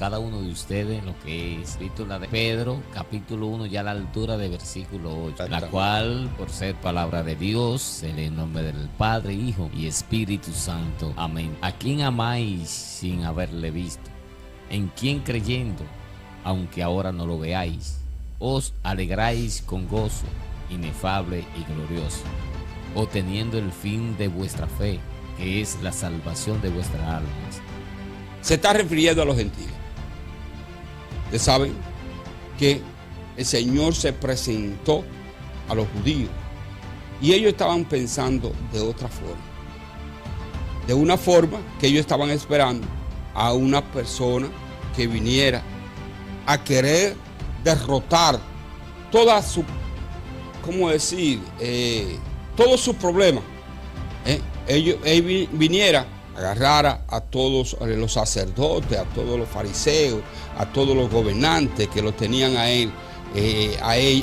cada uno de ustedes en lo que es epístola de Pedro, capítulo 1, ya a la altura de versículo 8, la cual, por ser palabra de Dios, se lee en nombre del Padre, Hijo y Espíritu Santo. Amén. ¿A quién amáis sin haberle visto? ¿En quién creyendo, aunque ahora no lo veáis, os alegráis con gozo inefable y glorioso, obteniendo el fin de vuestra fe, que es la salvación de vuestras almas? Se está refiriendo a los gentiles. Ustedes saben que el Señor se presentó a los judíos y ellos estaban pensando de otra forma. De una forma que ellos estaban esperando a una persona que viniera a querer derrotar toda su, ¿cómo decir? Todos sus problemas. Él viniera, agarrara a todos los sacerdotes, a todos los fariseos, a todos los gobernantes que lo tenían a él,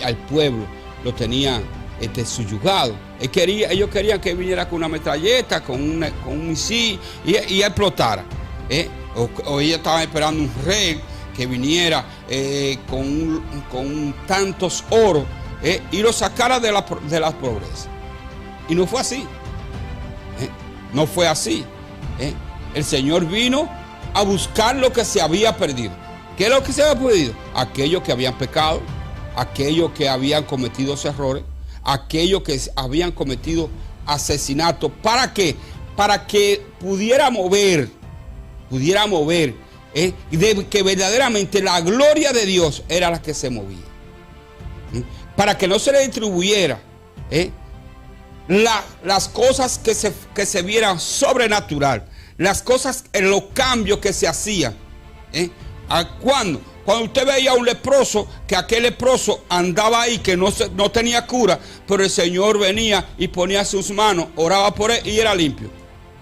al pueblo, lo tenían suyugado. Ellos querían que viniera con una metralleta, con un misil y explotara. O ellos estaban esperando un rey que viniera con tantos oros y lo sacara de la pobreza. Y no fue así. No fue así. El Señor vino a buscar lo que se había perdido. ¿Qué es lo que se había perdido? Aquellos que habían pecado, aquellos que habían cometido errores, aquellos que habían cometido asesinatos. ¿Para qué? Para que pudiera mover, de que verdaderamente la gloria de Dios era la que se movía. Para que no se le distribuyera las cosas que se vieran sobrenatural, las cosas, los cambios que se hacían. Cuando usted veía a un leproso, que aquel leproso andaba ahí, que no tenía cura, pero el Señor venía y ponía sus manos, oraba por él y era limpio.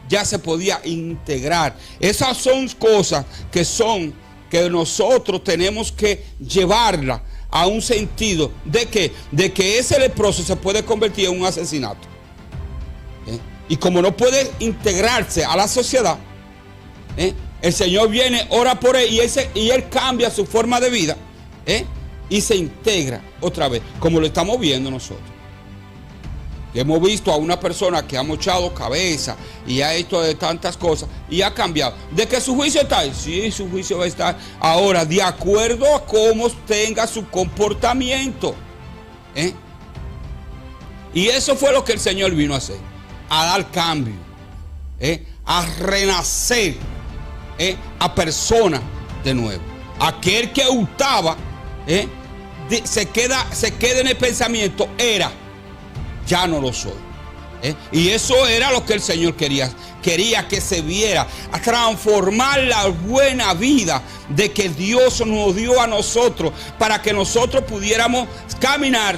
Ya se podía integrar. Esas son cosas que nosotros tenemos que llevarla a un sentido de que ese leproso se puede convertir en un asesinato. Y como no puede integrarse a la sociedad, el Señor viene, ora por él y él cambia su forma de vida y se integra otra vez, como lo estamos viendo nosotros. Hemos visto a una persona que ha mochado cabeza y ha hecho de tantas cosas y ha cambiado. ¿De que su juicio está ahí? Sí, su juicio va a estar ahora de acuerdo a cómo tenga su comportamiento. Y eso fue lo que el Señor vino a hacer, a dar cambio, a renacer a personas de nuevo. Aquel que hurtaba se queda en el pensamiento, ya no lo soy. Y eso era lo que el Señor quería que se viera, a transformar la buena vida de que Dios nos dio a nosotros para que nosotros pudiéramos caminar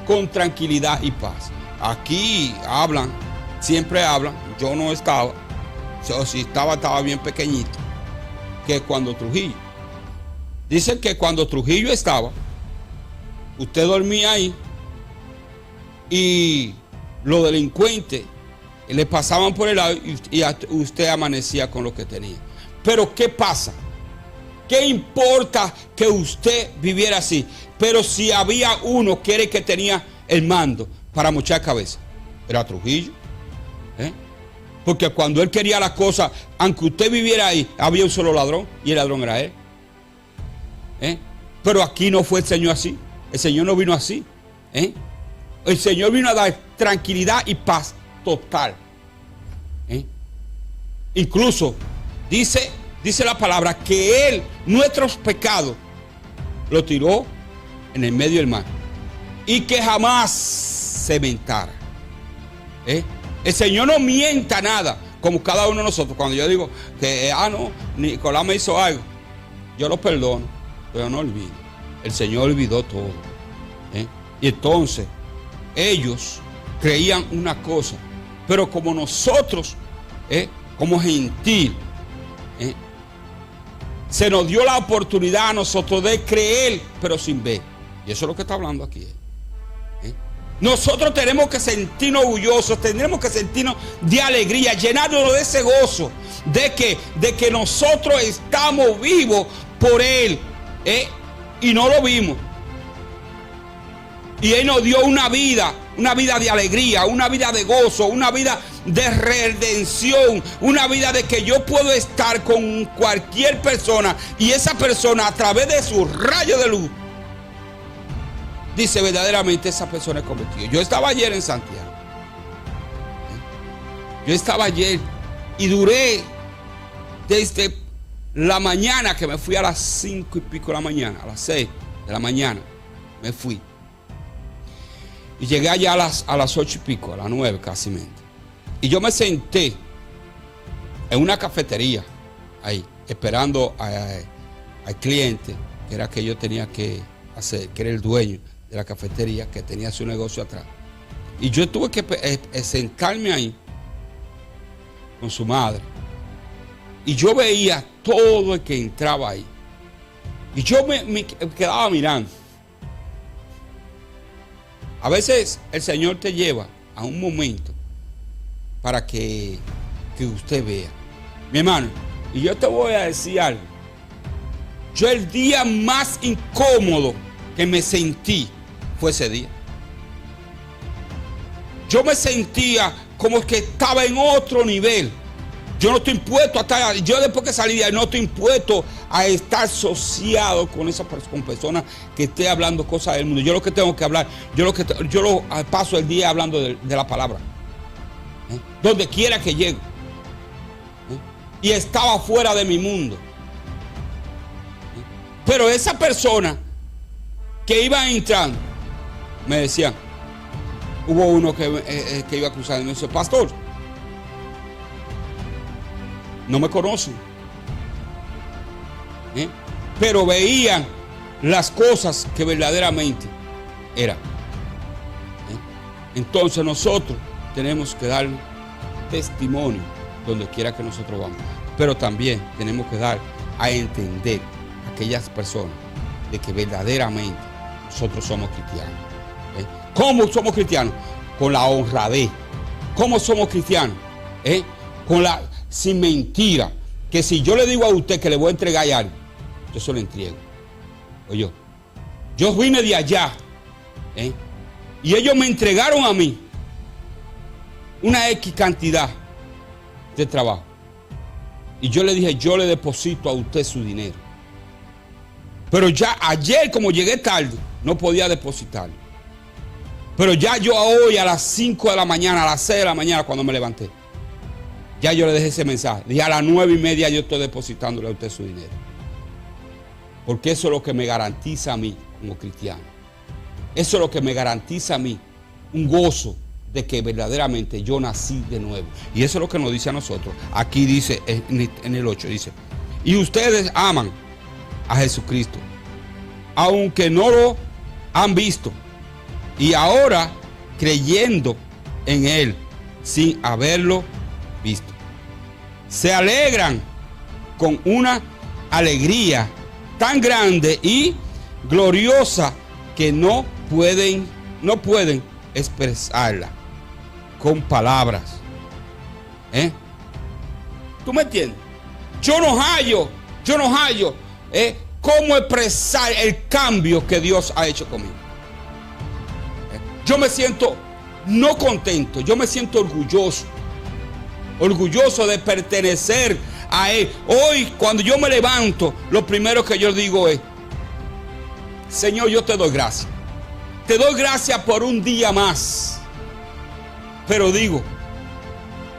con tranquilidad y paz. Aquí siempre hablan, yo no estaba, o si estaba bien pequeñito, que cuando Trujillo, dicen que cuando Trujillo estaba, usted dormía ahí y los delincuentes le pasaban por el lado y usted amanecía con lo que tenía. Pero ¿qué pasa? ¿Qué importa que usted viviera así? Pero si había uno que era el que tenía el mando para mochar cabeza, era Trujillo. Porque cuando él quería las cosas, aunque usted viviera ahí, había un solo ladrón y el ladrón era él. Pero aquí no fue el Señor así. El Señor no vino así. El Señor vino a dar tranquilidad y paz total. Incluso dice la palabra que Él, nuestros pecados, lo tiró en el medio del mar. Y que jamás se mentara. El Señor no mienta nada, como cada uno de nosotros. Cuando yo digo que, no, Nicolás me hizo algo, yo lo perdono, pero no olvido. El Señor olvidó todo. Y entonces ellos creían una cosa, pero como nosotros, como gentil, se nos dio la oportunidad a nosotros de creer, pero sin ver. Y eso es lo que está hablando aquí. Nosotros tenemos que sentirnos orgullosos, tenemos que sentirnos de alegría, llenarnos de ese gozo, de que nosotros estamos vivos por Él, y no lo vimos. Y Él nos dio una vida de alegría, una vida de gozo, una vida de redención, una vida de que yo puedo estar con cualquier persona y esa persona, a través de su rayo de luz, dice verdaderamente esa persona es convertida. Yo estaba ayer en Santiago. Yo estaba ayer y duré desde la mañana, que me fui a las 5 y pico de la mañana, a las 6 de la mañana me fui. Y llegué allá a las 8 y pico, a las 9 casi mente. Y yo me senté en una cafetería ahí, esperando al cliente, que era que yo tenía que hacer, que era el dueño de la cafetería, que tenía su negocio atrás. Y yo tuve que sentarme ahí con su madre. Y yo veía todo el que entraba ahí. Y yo me quedaba mirando. A veces el Señor te lleva a un momento para que usted vea. Mi hermano, y yo te voy a decir algo. Yo el día más incómodo que me sentí fue ese día. Yo me sentía como que estaba en otro nivel. Yo no estoy impuesto a estar, yo después que salí de ahí no estoy impuesto a estar asociado con con personas que estén hablando cosas del mundo. Yo lo que tengo que hablar, yo lo paso el día hablando de la palabra. Donde quiera que llegue. Y estaba fuera de mi mundo. Pero esa persona que iba entrando, me decían, hubo uno que iba cruzando y me dice, pastor, no me conocen, pero veían las cosas que verdaderamente eran. Entonces nosotros tenemos que dar testimonio donde quiera que nosotros vamos, pero también tenemos que dar a entender a aquellas personas de que verdaderamente nosotros somos cristianos. ¿Cómo somos cristianos? Con la honradez. ¿Cómo somos cristianos? Sin mentira. Que si yo le digo a usted que le voy a entregar algo, yo se lo entrego. Oye, yo vine de allá, y ellos me entregaron a mí una X cantidad de trabajo. Y yo le dije, yo le deposito a usted su dinero. Pero ya ayer, como llegué tarde, no podía depositarlo. Pero ya yo hoy a las 5 de la mañana, a las 6 de la mañana, cuando me levanté, ya yo le dejé ese mensaje. Dije, a las 9:30 yo estoy depositándole a usted su dinero. Porque eso es lo que me garantiza a mí como cristiano. Eso es lo que me garantiza a mí un gozo de que verdaderamente yo nací de nuevo. Y eso es lo que nos dice a nosotros. Aquí dice, en el 8, dice, y ustedes aman a Jesucristo, aunque no lo han visto, y ahora creyendo en Él sin haberlo visto, se alegran con una alegría tan grande y gloriosa que no pueden expresarla con palabras. ¿Tú me entiendes? Yo no hallo cómo expresar el cambio que Dios ha hecho conmigo. Yo me siento no contento, yo me siento orgulloso de pertenecer a Él. Hoy, cuando yo me levanto, lo primero que yo digo es, Señor, yo te doy gracias. Te doy gracias por un día más. Pero digo,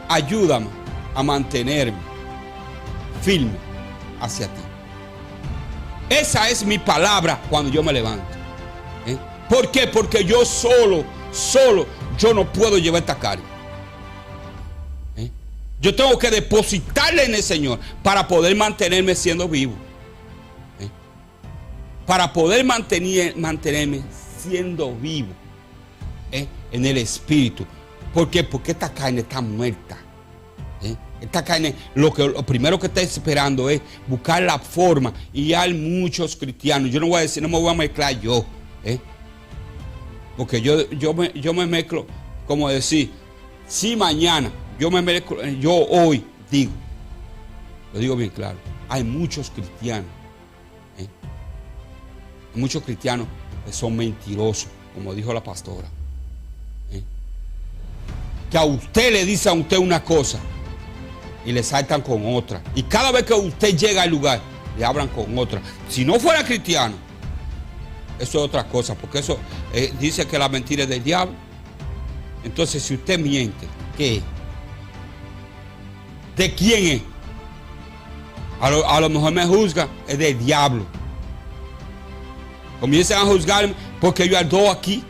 ayúdame a mantenerme firme hacia ti. Esa es mi palabra cuando yo me levanto. ¿Por qué? Porque yo solo, yo no puedo llevar esta carga. Yo tengo que depositarle en el Señor para poder mantenerme siendo vivo. Para poder mantenerme siendo vivo en el Espíritu. ¿Por qué? Porque esta carne está muerta. Esta carne, lo primero que está esperando es buscar la forma. Y hay muchos cristianos. Yo no voy a decir, no me voy a mezclar yo. Porque yo me mezclo, como decir, si mañana yo me mezclo, yo hoy digo, lo digo bien claro, hay muchos cristianos, muchos cristianos que son mentirosos, como dijo la pastora, que a usted le dice a usted una cosa y le saltan con otra, y cada vez que usted llega al lugar le hablan con otra. Si no fuera cristiano, eso es otra cosa, porque eso dice que la mentira es del diablo. Entonces, si usted miente, ¿qué es? ¿De quién es? A lo mejor me juzga, es del diablo. Comiencen a juzgarme porque yo ando aquí.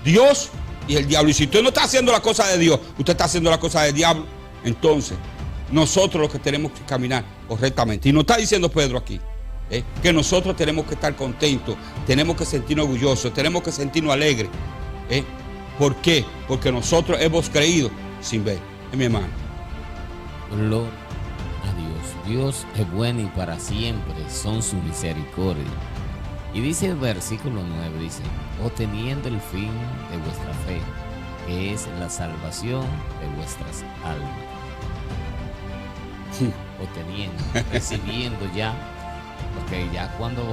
Dios y el diablo. Y si usted no está haciendo la cosa de Dios, usted está haciendo la cosa del diablo. Entonces, nosotros los que tenemos que caminar correctamente. Y nos está diciendo Pedro aquí, que nosotros tenemos que estar contentos, tenemos que sentirnos orgullosos, tenemos que sentirnos alegres. ¿Por qué? Porque nosotros hemos creído sin ver. Mi hermano. Gloria a Dios. Dios es bueno y para siempre son su misericordia. Y dice el versículo 9, dice, obteniendo el fin de vuestra fe, que es la salvación de vuestras almas. Obteniendo, recibiendo ya, porque ya cuando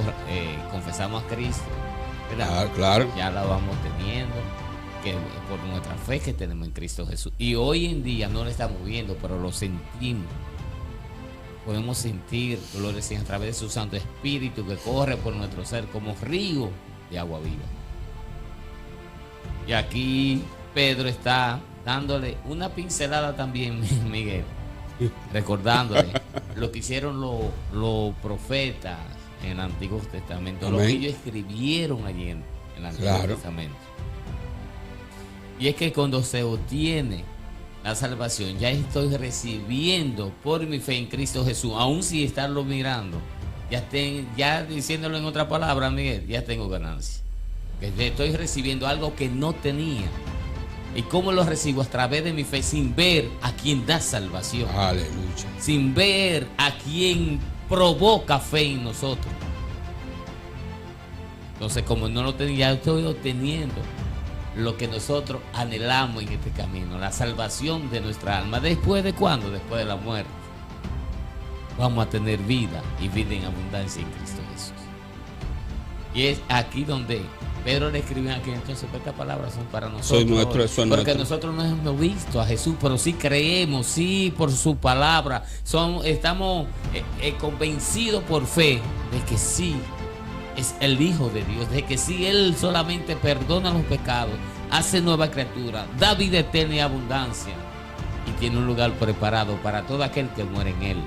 confesamos a Cristo, ¿verdad? Claro. Ya la vamos teniendo, que por nuestra fe que tenemos en Cristo Jesús. Y hoy en día no lo estamos viendo, pero lo sentimos. Podemos sentir, gloria al Señor, a través de su Santo Espíritu que corre por nuestro ser como río de agua viva. Y aquí Pedro está dándole una pincelada también, Miguel, recordándole lo que hicieron los profetas en el Antiguo Testamento. Amén. Lo que ellos escribieron allí en el Antiguo Testamento. Y es que cuando se obtiene la salvación, ya estoy recibiendo por mi fe en Cristo Jesús, aún si estarlo mirando, ya diciéndolo en otra palabra, Miguel, ya tengo ganancia. Que estoy recibiendo algo que no tenía. ¿Y cómo lo recibo? A través de mi fe, sin ver a quien da salvación. Aleluya. Sin ver a quien provoca fe en nosotros. Entonces, como no lo tenía, ya estoy obteniendo lo que nosotros anhelamos en este camino, la salvación de nuestra alma. ¿Después de cuándo? Después de la muerte. Vamos a tener vida y vida en abundancia en Cristo Jesús. Y es aquí donde Pedro le escribió aquí, entonces estas palabras son para nosotros. Porque nosotros no hemos visto a Jesús, pero sí creemos, sí, por su palabra. Estamos convencidos por fe de que sí es el Hijo de Dios, de que sí, Él solamente perdona los pecados, hace nueva criatura, da vida eterna y abundancia, y tiene un lugar preparado para todo aquel que muere en Él.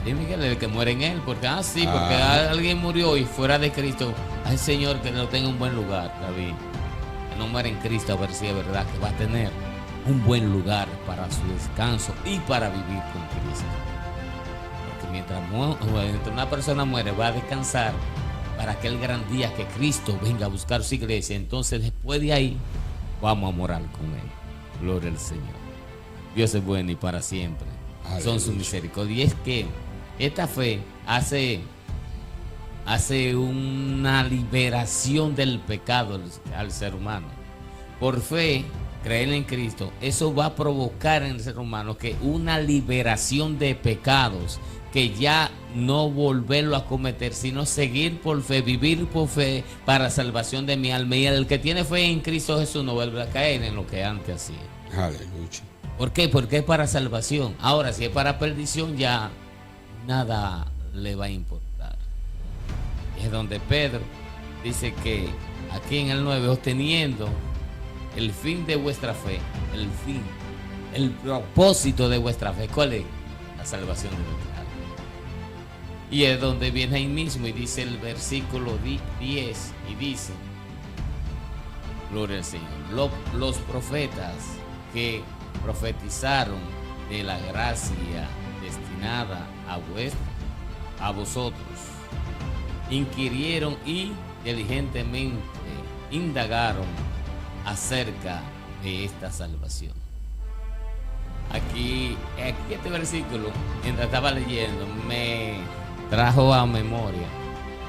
Dime que el que muere en Él, porque alguien murió y fuera de Cristo, ay Señor, que lo tenga un buen lugar, David. Que no muere en Cristo, a ver si es verdad que va a tener un buen lugar para su descanso y para vivir con Cristo. Mientras una persona muere, va a descansar para aquel gran día que Cristo venga a buscar su iglesia. Entonces, después de ahí, vamos a morar con Él. Gloria al Señor. Dios es bueno y para siempre. Aleluya. Son su misericordia. Y es que esta fe hace una liberación del pecado al ser humano. Por fe, creer en Cristo, eso va a provocar en el ser humano que una liberación de pecados, que ya no volverlo a cometer, sino seguir por fe, vivir por fe para salvación de mi alma. Y el que tiene fe en Cristo Jesús no vuelve a caer en lo que antes hacía. Aleluya. ¿Por qué? Porque es para salvación. Ahora, si es para perdición, ya nada le va a importar. Es donde Pedro dice que aquí en el 9, obteniendo el fin de vuestra fe, el propósito de vuestra fe, ¿cuál es? La salvación de nuestra alma. Y es donde viene ahí mismo y dice el versículo 10 y dice, gloria al Señor, los profetas que profetizaron de la gracia destinada a vosotros, inquirieron y diligentemente indagaron acerca de esta salvación. Aquí este versículo, mientras estaba leyendo, me trajo a memoria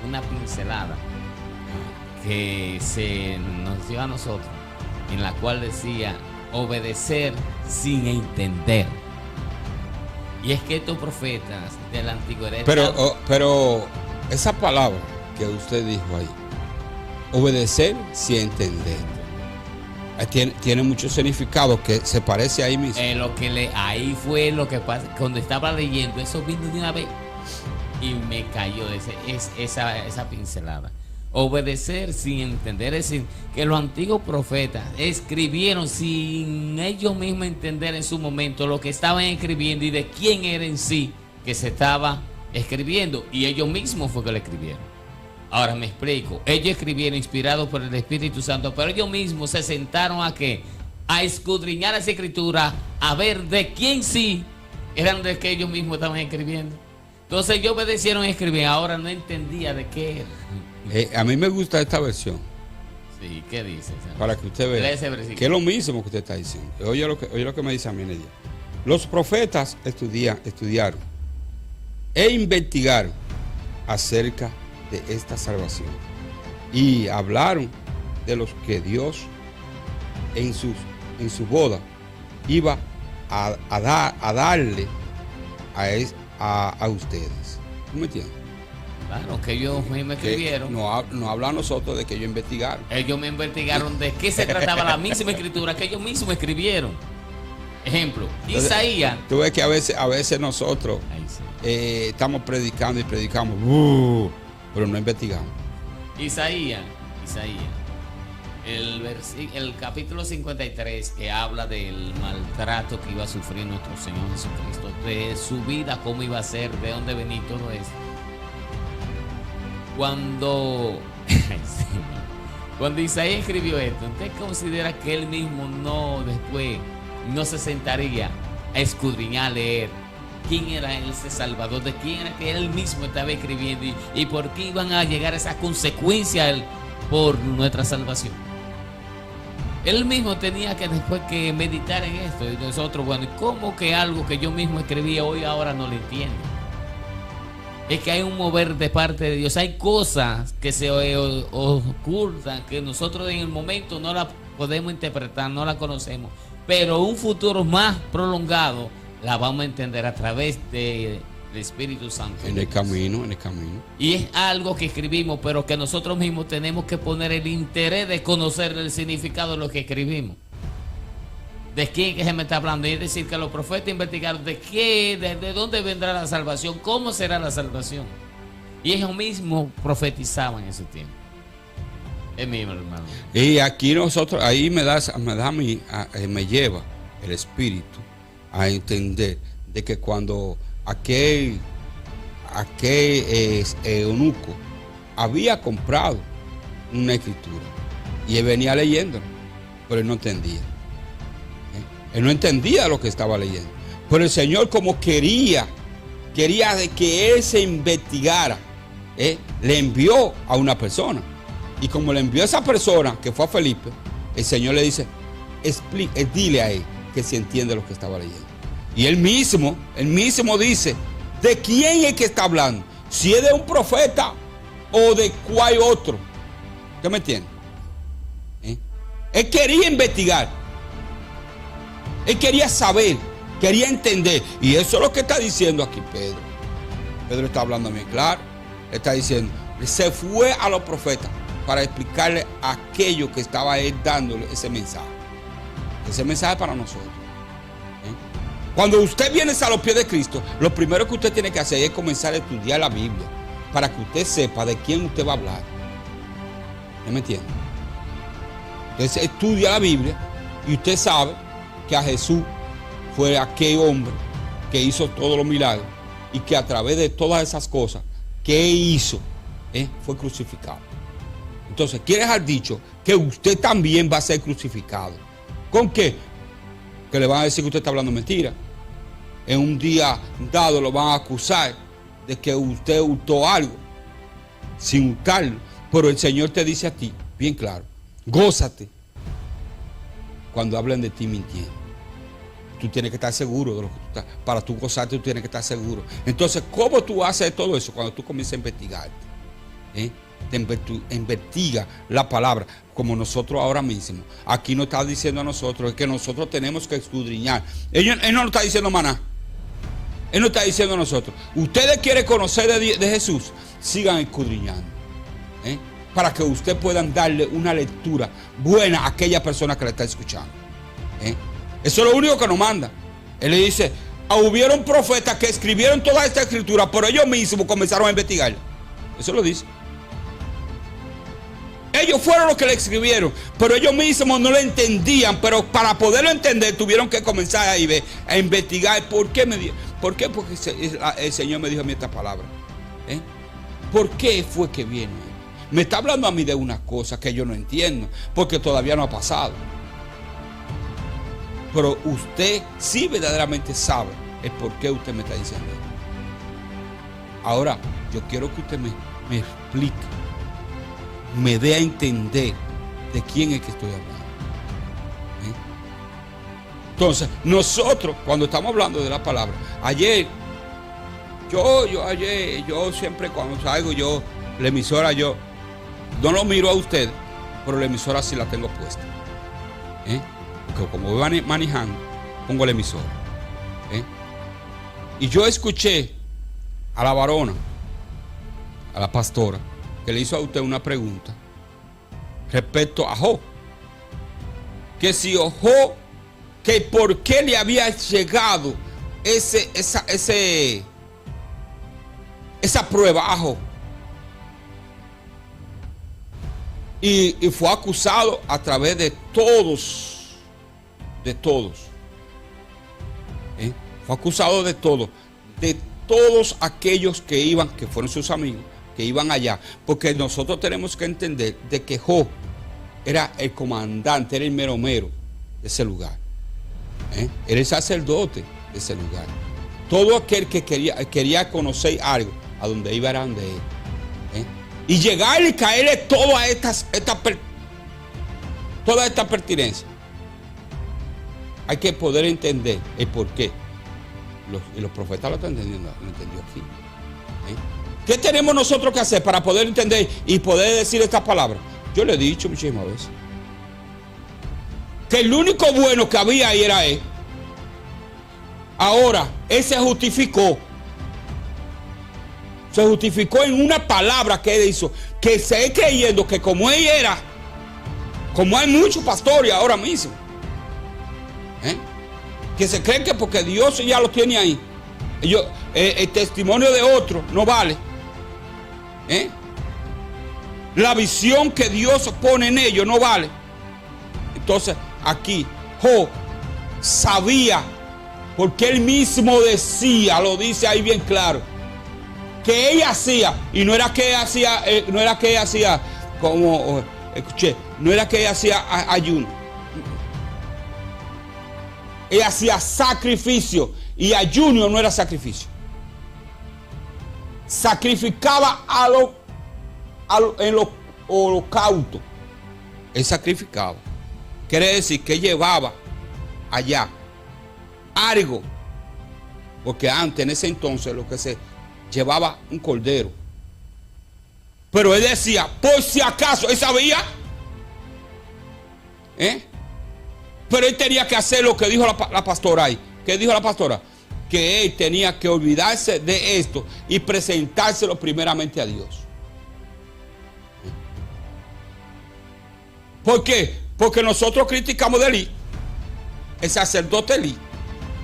una pincelada que se nos dio a nosotros, en la cual decía obedecer sin entender. Y es que estos profetas de la antigüedad... Pero esa palabra que usted dijo ahí, obedecer sin entender, tiene mucho significado que se parece ahí mismo. Ahí fue lo que pasa. Cuando estaba leyendo, eso vino de una vez y me cayó esa pincelada. Obedecer sin entender, es decir, que los antiguos profetas escribieron sin ellos mismos entender en su momento lo que estaban escribiendo y de quién era en sí que se estaba escribiendo, y ellos mismos fue que lo escribieron. Ahora me explico, ellos escribieron inspirados por el Espíritu Santo, pero ellos mismos se sentaron a escudriñar esa escritura, a ver de quién sí eran de que ellos mismos estaban escribiendo. Entonces ellos obedecieron y escribían, ahora no entendía de qué era. A mí me gusta esta versión. Sí, ¿qué dice? Para que usted vea que es lo mismo que usted está diciendo. Oye lo que me dice a mí, Nedia. Los profetas estudiaron e investigaron acerca de esta salvación y hablaron de los que Dios en su boda iba a darle a ustedes. ¿Tú me entiendes? Claro, que ellos mismos escribieron. No habla a nosotros de que ellos investigaron. Ellos me investigaron de qué se trataba la misma escritura que ellos mismos escribieron. Ejemplo, entonces, Isaías. Tú ves que a veces nosotros estamos predicando y predicamos, pero no investigamos. Isaías, el capítulo 53, que habla del maltrato que iba a sufrir nuestro Señor Jesucristo, de su vida, cómo iba a ser, de dónde venía todo eso. Cuando Isaías escribió esto, ¿usted considera que él mismo después no se sentaría a escudriñar, a leer quién era ese Salvador, de quién era que él mismo estaba escribiendo y por qué iban a llegar a esas consecuencias por nuestra salvación? Él mismo tenía que después que meditar en esto, y nosotros, bueno, ¿cómo que algo que yo mismo escribía hoy ahora no lo entiendo? Es que hay un mover de parte de Dios. Hay cosas que se ocultan, que nosotros en el momento no la podemos interpretar, no la conocemos, pero un futuro más prolongado la vamos a entender a través del Espíritu Santo. En el camino. Y es algo que escribimos, pero que nosotros mismos tenemos que poner el interés de conocer el significado de lo que escribimos. ¿De quién que se me está hablando? Y es decir, que los profetas investigaron de dónde vendrá la salvación, cómo será la salvación. Y ellos mismos profetizaban en ese tiempo. Es mismo, hermano. Y aquí nosotros, ahí me lleva el Espíritu a entender de que cuando aquel eunuco había comprado una escritura y él venía leyendo, pero él no entendía. Él no entendía lo que estaba leyendo. Pero el Señor, como quería de que él se investigara, le envió a una persona. Y como le envió a esa persona, que fue a Felipe, el Señor le dice, dile a él que se entiende lo que estaba leyendo. Y él mismo dice, ¿de quién es que está hablando? Si es de un profeta o de cuál otro. ¿Usted me entiende? Él quería investigar. Él quería saber, quería entender. Y eso es lo que está diciendo aquí Pedro. Pedro está hablando bien claro. Está diciendo, se fue a los profetas para explicarle aquello que estaba él dándole ese mensaje. Ese mensaje para nosotros. Cuando usted viene a los pies de Cristo, lo primero que usted tiene que hacer es comenzar a estudiar la Biblia para que usted sepa de quién usted va a hablar. ¿Me entiende? Entonces estudia la Biblia y usted sabe que a Jesús fue aquel hombre que hizo todos los milagros y que a través de todas esas cosas que hizo, fue crucificado. Entonces, quiere dejar dicho que usted también va a ser crucificado. ¿Con qué? Que le van a decir que usted está hablando mentira. En un día dado lo van a acusar de que usted hurtó algo sin hurtarlo. Pero el Señor te dice a ti, bien claro, gózate cuando hablen de ti mintiendo. Tú tienes que estar seguro de lo que tú estás. Para tú gozarte, tú tienes que estar seguro. Entonces, ¿cómo tú haces todo eso? Cuando tú comienzas a investigarte. te investiga la palabra, como nosotros ahora mismo. Aquí nos está diciendo a nosotros que nosotros tenemos que escudriñar. Él no nos está diciendo maná. Él nos está diciendo a nosotros, ustedes quieren conocer de Jesús, sigan escudriñando. Para que ustedes puedan darle una lectura buena a aquella persona que le está escuchando. Eso es lo único que nos manda. Él le dice, hubieron profetas que escribieron toda esta escritura, pero ellos mismos comenzaron a investigar. Eso lo dice. Ellos fueron los que le escribieron, pero ellos mismos no lo entendían. Pero para poderlo entender tuvieron que comenzar a investigar. ¿Por qué? Porque el Señor me dijo a mí esta palabra. ¿Por qué fue que viene? Me está hablando a mí de una cosa que yo no entiendo, porque todavía no ha pasado. Pero usted sí verdaderamente sabe el por qué usted me está diciendo. Ahora, yo quiero que usted me explique, me dé a entender de quién es que estoy hablando. Entonces, nosotros, cuando estamos hablando de la palabra, ayer, yo siempre cuando salgo, la emisora, yo no lo miro a usted, pero la emisora sí la tengo puesta. Porque como voy manejando, pongo la emisora. Y yo escuché a la varona, a la pastora, que le hizo a usted una pregunta respecto a Job. Que si Job, que por qué le había llegado esa prueba a Job. Y fue acusado a través de todos. Fue acusado de todos aquellos que fueron sus amigos, que iban allá. Porque nosotros tenemos que entender de que Job era el comandante, era el mero de ese lugar. Era el sacerdote de ese lugar. Todo aquel que quería conocer algo, a donde iba era donde él. Y llegarle y caerle toda esta pertinencia. Hay que poder entender el por qué. Los profetas lo están entendiendo, lo entendió aquí. ¿Qué tenemos nosotros que hacer para poder entender y poder decir estas palabras? Yo le he dicho muchísimas veces que el único bueno que había ahí era él. Ahora, él se justificó. Se justificó en una palabra que él hizo, que se es creyendo que como él era, como hay muchos pastores ahora mismo, que se creen que porque Dios ya lo tiene ahí, el testimonio de otro no vale. La visión que Dios pone en ellos no vale. Entonces aquí Job sabía, porque él mismo decía, lo dice ahí bien claro, que ella hacía, y no era que ella hacía, como escuché, no era que ella hacía ayuno. Ella hacía sacrificio, y ayuno no era sacrificio. Sacrificaba en los holocaustos. Él sacrificaba. Quiere decir que llevaba allá algo, porque antes, en ese entonces, lo que se llevaba un cordero. Pero él decía, por si acaso, él sabía. Pero él tenía que hacer lo que dijo la pastora ahí. ¿Qué dijo la pastora? Que él tenía que olvidarse de esto y presentárselo primeramente a Dios. ¿Por qué? Porque nosotros criticamos de Elí, el sacerdote Elí,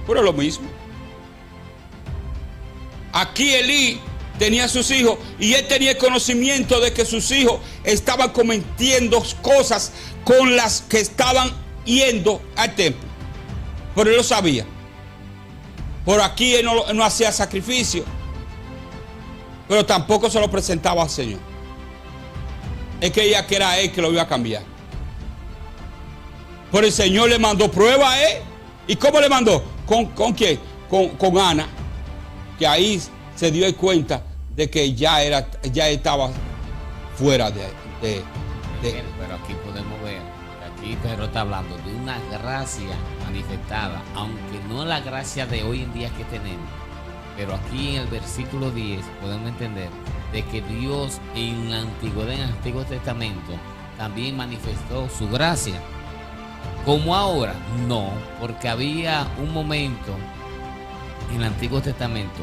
pero es lo mismo. Aquí Elí tenía sus hijos y él tenía el conocimiento de que sus hijos estaban cometiendo cosas con las que estaban yendo al templo. Pero él lo sabía. Por aquí él no hacía sacrificio, pero tampoco se lo presentaba al Señor. Es que ella que era él que lo iba a cambiar. Pero el Señor le mandó prueba a él. ¿Y cómo le mandó? ¿Con quién? Con Ana, que ahí se dio cuenta de que ya estaba fuera de. Pero aquí podemos ver que aquí Pedro está hablando de una gracia manifestada, aunque no la gracia de hoy en día que tenemos. Pero aquí en el versículo 10 podemos entender de que Dios en la antigüedad, en el Antiguo Testamento, también manifestó su gracia. Como ahora, no, porque había un momento en el Antiguo Testamento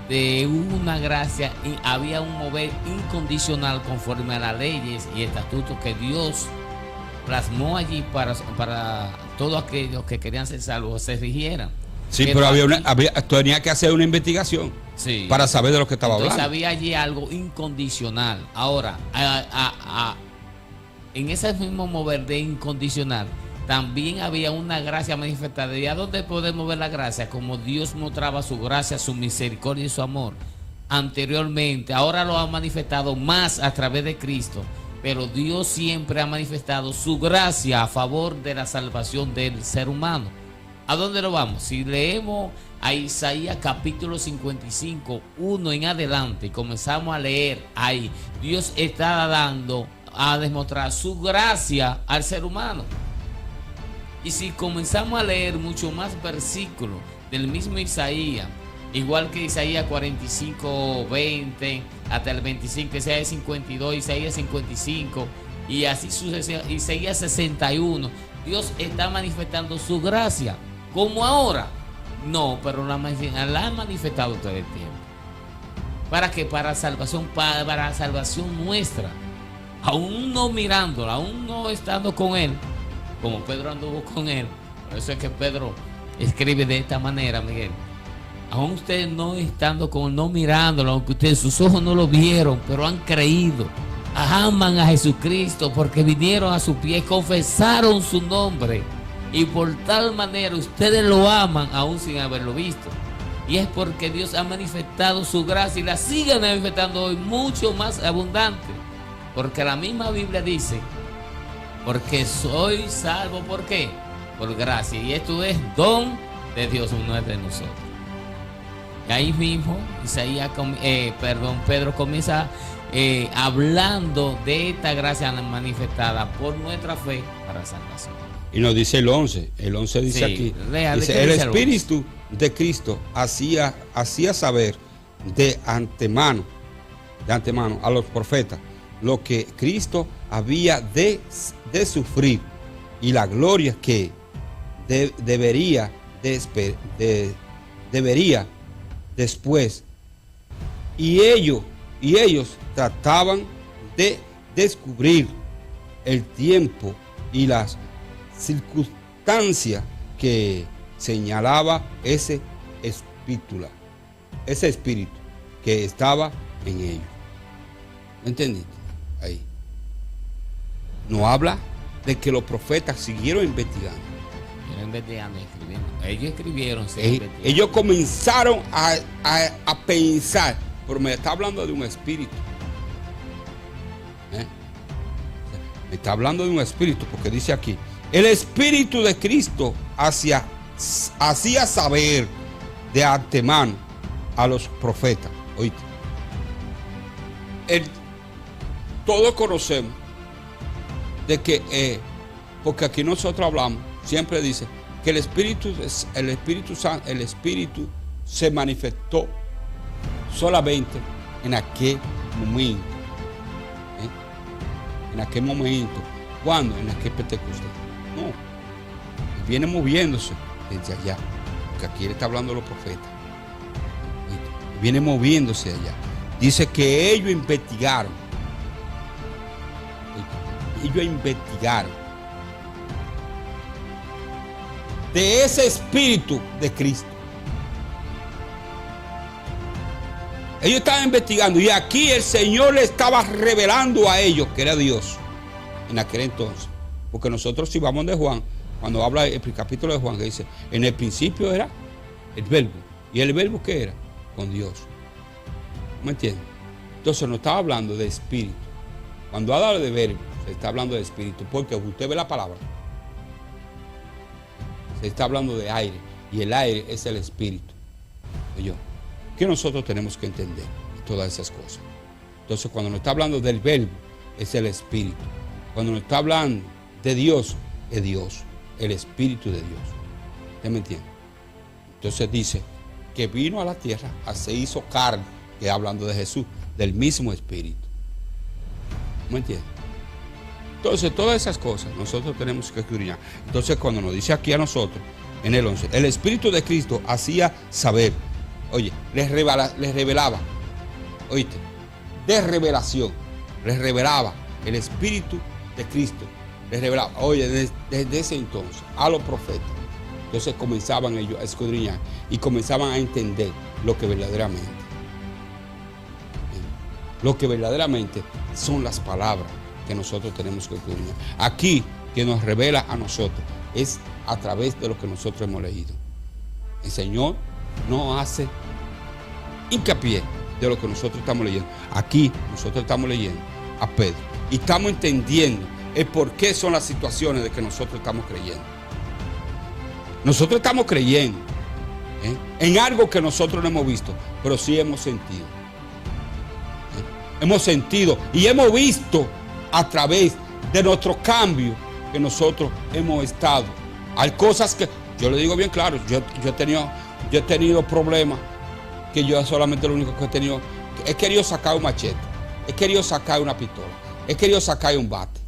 de una gracia y había un mover incondicional conforme a las leyes y estatutos que Dios plasmó allí para todos aquellos que querían ser salvos se rigieran. Sí, pero tenía que hacer una investigación, sí, para saber de lo que estaba hablando. Entonces había allí algo incondicional. Ahora, en ese mismo mover de incondicional, también había una gracia manifestada. ¿Y a dónde podemos ver la gracia? Como Dios mostraba su gracia, su misericordia y su amor anteriormente. Ahora lo ha manifestado más a través de Cristo. Pero Dios siempre ha manifestado su gracia a favor de la salvación del ser humano. ¿A dónde lo vamos? Si leemos a Isaías capítulo 55, 1 en adelante, y comenzamos a leer ahí, Dios está dando a demostrar su gracia al ser humano. Y si comenzamos a leer mucho más versículos del mismo Isaías, igual que Isaías 45, 20, hasta el 25, Isaías 52, Isaías 55, y así sucesivamente, Isaías 61, Dios está manifestando su gracia. ¿Como ahora? No, pero la ha manifestado todo el tiempo. ¿Para qué? Para salvación, para salvación nuestra. Aún no mirándola, aún no estando con Él, como Pedro anduvo con Él. Por eso es que Pedro escribe de esta manera, Miguel. Aún ustedes no estando con Él, no mirándolo, aunque ustedes sus ojos no lo vieron, pero han creído. Aman a Jesucristo porque vinieron a su pie, confesaron su nombre. Y por tal manera ustedes lo aman aún sin haberlo visto. Y es porque Dios ha manifestado su gracia y la sigue manifestando hoy mucho más abundante. Porque la misma Biblia dice, porque soy salvo, ¿por qué? Por gracia. Y esto es don de Dios, no es de nosotros. Y ahí mismo Pedro comienza hablando de esta gracia manifestada por nuestra fe para salvación. Y nos dice el 11 dice, sí, aquí, dice, el Espíritu de Cristo hacía saber de antemano a los profetas lo que Cristo había de sufrir y la gloria que debería después. Y ellos trataban de descubrir el tiempo y las circunstancias que señalaba ese espíritu que estaba en ellos. ¿Entendiste? Ahí no habla de que los profetas siguieron investigando. Ellos escribieron. Ellos comenzaron a pensar, pero me está hablando de un espíritu. Me está hablando de un espíritu, porque dice aquí, el Espíritu de Cristo hacía saber de antemano a los profetas. Oíste. Todos conocemos de que, porque aquí nosotros hablamos, siempre dice que el Espíritu se manifestó solamente en aquel momento. En aquel momento. ¿Cuándo? En aquel Pentecostés. No, viene moviéndose desde allá, porque aquí él está hablando de los profetas. Viene moviéndose allá. Dice que ellos investigaron de ese Espíritu de Cristo. Ellos estaban investigando y aquí el Señor le estaba revelando a ellos que era Dios en aquel entonces. Porque nosotros, si vamos de Juan, cuando habla el capítulo de Juan, que dice, en el principio era el verbo. ¿Y el verbo qué era? Con Dios. ¿Me entiendes? Entonces no estaba hablando de espíritu. Cuando habla de verbo, se está hablando de espíritu. Porque usted ve la palabra, se está hablando de aire. Y el aire es el espíritu. Oye, ¿qué nosotros tenemos que entender? Todas esas cosas. Entonces cuando nos está hablando del verbo, es el espíritu. Cuando nos está hablando de Dios, es Dios, el Espíritu de Dios. ¿Usted me entiende? Entonces dice que vino a la tierra, se hizo carne, que hablando de Jesús, del mismo Espíritu. ¿Me entiendes? Entonces, todas esas cosas nosotros tenemos que escudriñar. Entonces, cuando nos dice aquí a nosotros, en el 11, el Espíritu de Cristo hacía saber, oye, les revelaba, oíste, de revelación, les revelaba el Espíritu de Cristo, les revelaba, oye, desde ese entonces, a los profetas. Entonces comenzaban ellos a escudriñar y comenzaban a entender lo que verdaderamente son las palabras que nosotros tenemos que escudriñar. Aquí, que nos revela a nosotros, es a través de lo que nosotros hemos leído. El Señor no hace hincapié de lo que nosotros estamos leyendo. Aquí nosotros estamos leyendo a Pedro y estamos entendiendo el por qué son las situaciones de que nosotros estamos creyendo. Nosotros estamos creyendo en algo que nosotros no hemos visto, pero sí hemos sentido. Hemos sentido y hemos visto a través de nuestro cambio que nosotros hemos estado. Hay cosas que, yo le digo bien claro, yo he tenido problemas que yo solamente lo único que he querido sacar un machete, he querido sacar una pistola, he querido sacar un bate,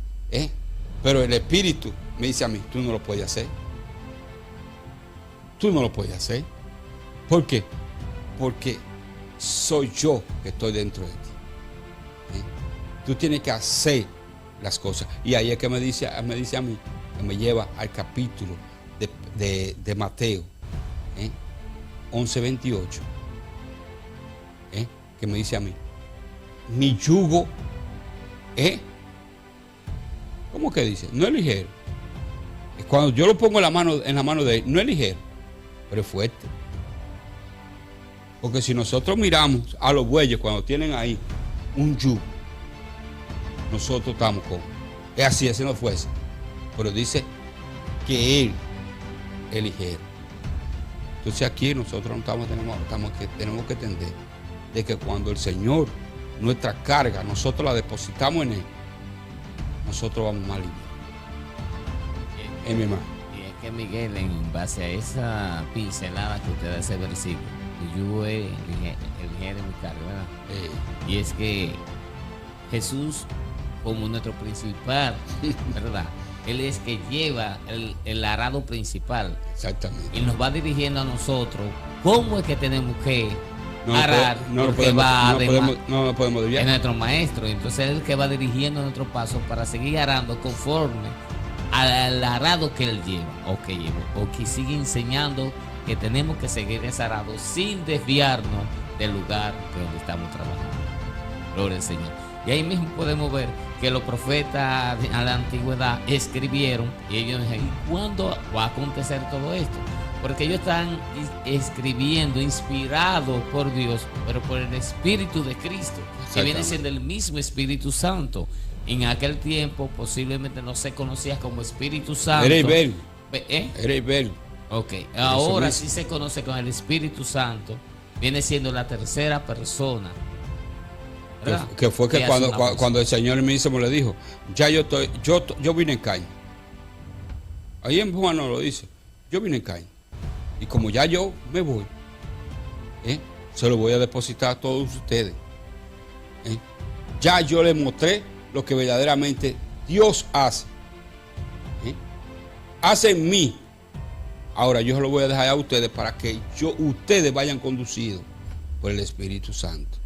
pero el Espíritu me dice a mí, tú no lo puedes hacer. Tú no lo puedes hacer. ¿Por qué? Porque soy yo que estoy dentro de ti. Tú tienes que hacer las cosas. Y ahí es que me dice a mí, que me lleva al capítulo de Mateo 11:28, que me dice a mí, mi yugo, ¿cómo que dice? No es ligero. Cuando yo lo pongo en la mano de él, no es ligero, pero es fuerte. Porque si nosotros miramos a los bueyes cuando tienen ahí un yugo, nosotros estamos como, es así no fuese. Pero dice que él es ligero. Entonces aquí nosotros tenemos que entender de que cuando el Señor, nuestra carga, nosotros la depositamos en él, nosotros vamos más livianos. En mi mano. Y es que Miguel, en base a esa pincelada que usted da ese versículo, yo el ligero en mi carga, ¿verdad? Y es que Jesús, como nuestro principal, ¿verdad? Él es que lleva el arado principal. Exactamente. Y nos va dirigiendo a nosotros cómo es que tenemos que arar, no podemos desviar. Es nuestro maestro. Entonces él es el que va dirigiendo nuestros pasos para seguir arando conforme al arado que él lleva o que llevó, o que sigue enseñando que tenemos que seguir ese arado sin desviarnos del lugar donde estamos trabajando. Gloria al Señor. Y ahí mismo podemos ver que los profetas de la antigüedad escribieron y ellos dijeron, ¿y cuándo va a acontecer todo esto? Porque ellos están escribiendo inspirados por Dios, pero por el Espíritu de Cristo, que viene siendo el mismo Espíritu Santo. En aquel tiempo posiblemente no se conocía como Espíritu Santo. Era el Verbo. Era el Verbo. Ok, ahora sí se conoce con el Espíritu Santo. Viene siendo la tercera persona. Que fue que cuando el Señor mismo le dijo, ya yo vine en Caín. Ahí en Juan no lo dice, yo vine en Caín. Y como ya yo me voy, se lo voy a depositar a todos ustedes. Ya yo les mostré lo que verdaderamente Dios hace. Hace en mí. Ahora yo se lo voy a dejar a ustedes para que ustedes vayan conducidos por el Espíritu Santo.